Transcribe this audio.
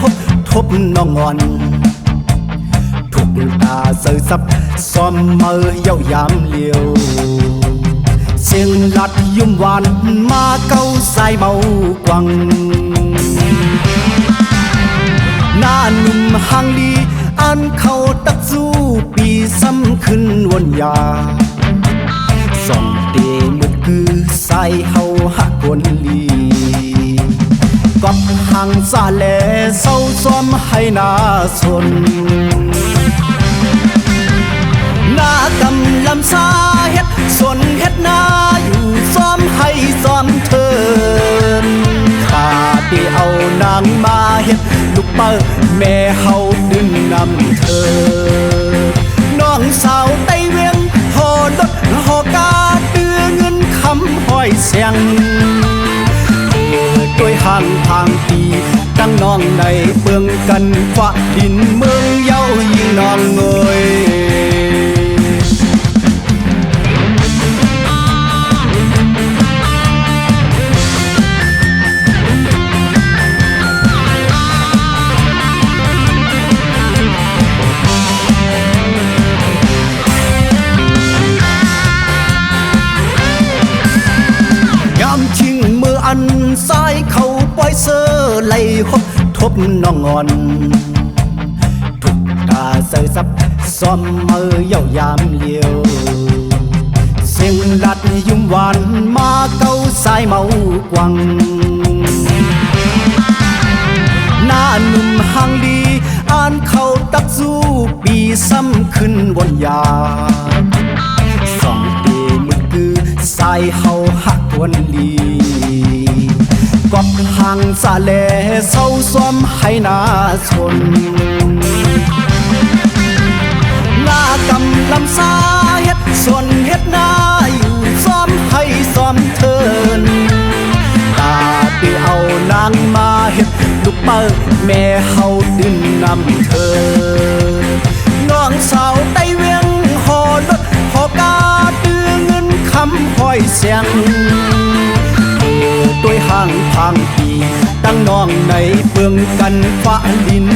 hốc thúc nó ngon thúc ta rơi sắp xóm mơ dạo dám liều xiên lạt yum hoàn ma câu dài màu quăng na num hang đi an khâu tắc du bị xăm khinhวนยาส่องเตมุดคือใส่เฮาหักวนลีกอบหางซาแลเศร้าซ้อมให้นาสนนากำลำซาเฮ็ดสนเฮ็ดนาอยู่ซ้อมให้ซ้อมเทินขาที่เอานางมาเฮ็ดลูกเปิ้ลแม่เฮาดึงนำเธอน้องสาวไต้เวียงหอดดหอกาเตือเงินคำห้อยเสียงด้วยห่างทางปีตั้งน้องในเบืองกันฟ้าดินเมืองเย้ายิ่งน้องเงยชิงมืออันซ้ายเขาปล่อยเสือไหลหกทบน้องงอนถูกตาเสือซับซ้อมมือเย้ายามเลี้ยวเสียงลัดยุ่มหวานมาเก้าสายเมากวังหน้าหนุ่มห่างดีอ่านเขาตักสู้ปีซ้ำขึ้นวนยาสองปีมือคือสายเฮาหักวนลีกอบหางซาแลเศร้าซ้อมให้นาชนหน้ากำลำซาเฮ็ดส่วนเฮ็ดนาอยู่ซ้อมให้ซ้อมเทินตาที่เอานางมาเฮ็ดลูกเปิ้ลแม่เฮาดึงนำเธอน้องสาวไต้เวียงหอรถหอกาตื้อเงินคำห้อยเสียงด้วยห่างทางปีตั้งน้องในเบืองกันฟ้าดิน